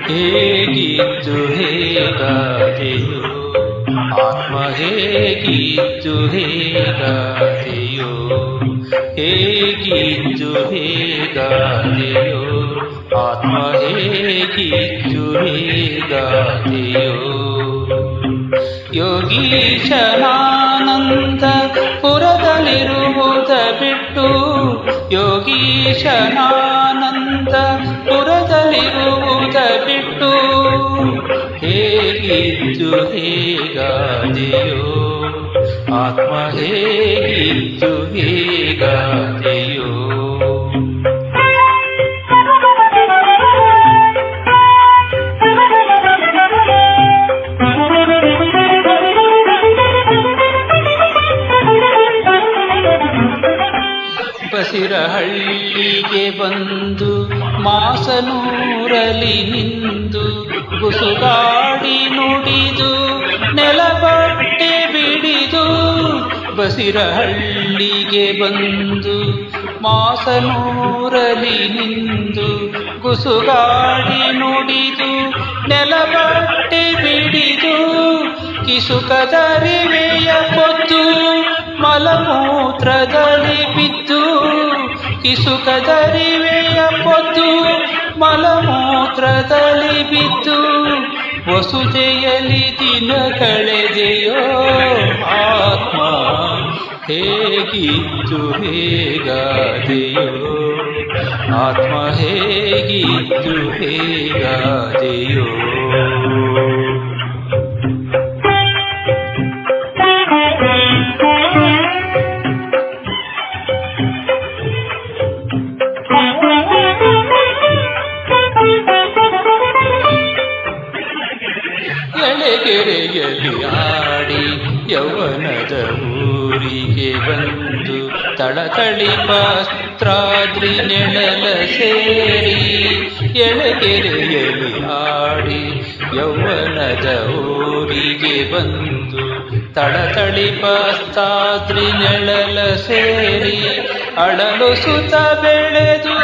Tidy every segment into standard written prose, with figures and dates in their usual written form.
ಹೇಗಿದ್ದು ಹೇಗಾದೆಯೋ ಆತ್ಮ ಹೇಗಿದ್ದು ಹೇಗಾದೆಯೋ ಹೇಗಿದ್ದು ಹೇಗಾದೆಯೋ ಆತ್ಮ ಹೇಗಿದ್ದು ಹೇಗಾದೆಯೋ ಯೋಗೀಶನಾನಂದ ಪುರದಲ್ಲಿರುವುದ ಬಿಟ್ಟು ಯೋಗೀಶನಾನಂದ ಪುರದಲ್ಲಿರುವುದ ಬಿಟ್ಟು ಹೇಗಿದ್ದು ಹೇಗಾದೆಯೋ ಆತ್ಮ ಹೇಗಿದ್ದು ಹೇಗಾದೆಯೋ ಬಸಿರಹಳ್ಳಿಗೆ ಬಂದು ಮಾಸನೂರಲಿ ನಿಂದು ಗುಸುಗಾಡಿ ನುಡಿದು ನೆಲಬಟ್ಟೆ ಬಿಡಿದು ಬಸಿರಹಳ್ಳಿಗೆ ಬಂದು ಮಾಸನೂರಲಿ ನಿಂದು ಗುಸುಗಾಡಿ ನುಡಿದು ನೆಲಬಟ್ಟೆ ಬಿಡಿದು ಕಿಸುಕದರಿವೆಯ ಕೊದ್ದು ಮಲಮೂತ್ರದಲ್ಲಿ ಬಿದ್ದು ಕಿಸುಕದರಿವೆಯ ಪೊದ್ದು ಮಲಮೂತ್ರದಲ್ಲಿ ಬಿದ್ದು ವಸುದೆಯಲ್ಲಿ ದಿನ ಕಳೆದೆಯೋ ಆತ್ಮ ಹೇಗಿದ್ದು ಹೇಗಾದೆಯೋ ಆತ್ಮ ಹೇಗಿದ್ದು ಹೇಗಾದೆಯೋ ಎಳೆಗೆರೆಯಲ್ಲಿ ಆಡಿ ಯೌವನದ ಊರಿಗೆ ಬಂದು ತಳತಳಿ ಪಾಸ್ತ್ರಾದ್ರಿ ನೆಳಲ ಸೇರಿ ಎಳೆಗೆರೆಯಲ್ಲಿ ಆಡಿ ಯೌವನದ ಊರಿಗೆ ಬಂದು ತಳತಳಿ ಪಾಸ್ತಾದ್ರಿ ನೆಳಲ ಸೇರಿ ಅಳಲು ಸುತ ಬೆಳೆದು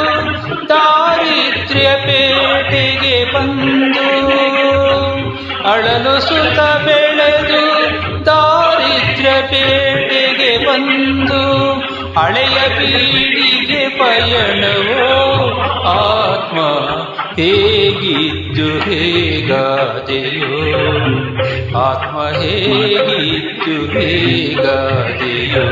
ದಾರಿದ್ರ್ಯ ಪೇಟೆಗೆ ಬಂದು ಅಳಲು ಸುತ ಬೆಳೆದು ದಾರಿದ್ರ್ಯ ಪೇಟೆಗೆ ಬಂದು ಹಳೆಯ ಬೀಡಿಗೆ ಪಯಣವೋ ಆತ್ಮ ಹೇಗಿದ್ದು ಹೇಗಾದೆಯೋ ಆತ್ಮ ಹೇಗಿದ್ದು ಹೇಗಾದೆಯೋ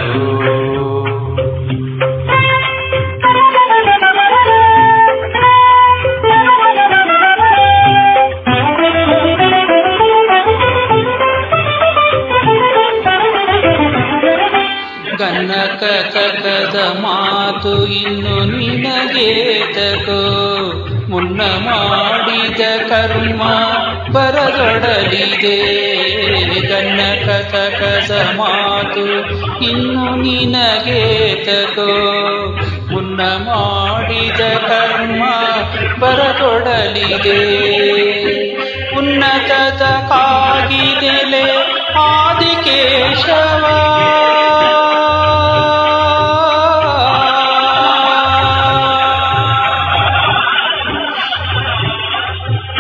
ಕನಕತಕದ ಮಾತು ಇನ್ನು ನಿನಗೆ ತಗೋ ಮುನ್ನ ಮಾಡಿದ ಕರ್ಮ ಬರದೊಡಲಿದೆ ಕನಕತಕದ ಮಾತು ಇನ್ನು ನಿನಗೆ ತಗೋ ಮುನ್ನ ಮಾಡಿದ ಕರ್ಮ ಬರದೊಡಲಿದೆ ಉನ್ನತದ ಕಾಗಿದೆಲೆ ಆದಿಕೇಶವ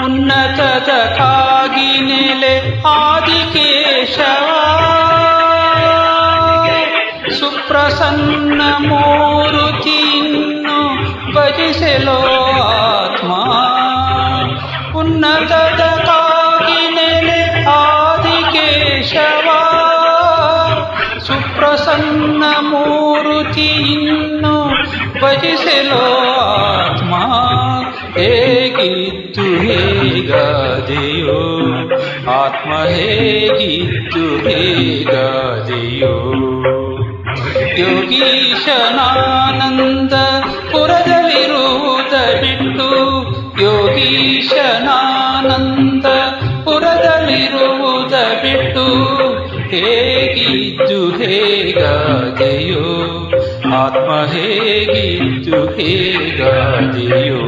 ಉನ್ನತದ ಕಾಗಿನೆಲೆ ಆದಿಕೇಶವ ಸುಪ್ರಸನ್ನ ಮೂರುತಿಯನ್ನು ಭಜಿಸಲೋ ಆತ್ಮ ಉನ್ನತದ ಕಾಗಿನೆಲೆ ಆದಿಕೇಶವ ಸುಪ್ರಸನ್ನ ಮೂರುತಿಯನ್ನು ಭಜಿಸಲೋ ಆತ್ಮ ಹೇಗಿದ್ದು ಹೇಗಾದೆಯೋ ಆತ್ಮ ಹೇಗಿದ್ದು ಹೇಗಾದೆಯೋ ಯೋಗೀಶನಾನಂದ ಪುರದಲ್ಲಿರುವುದ ಬಿಟ್ಟು ಯೋಗೀಶನಾನಂದ ಪುರದಲ್ಲಿರುವುದ ಬಿಟ್ಟು ಹೇಗಿದ್ದು ಹೇಗಾದೆಯೋ ಆತ್ಮ ಹೇಗಿದ್ದು ಹೇಗಾದೆಯೋ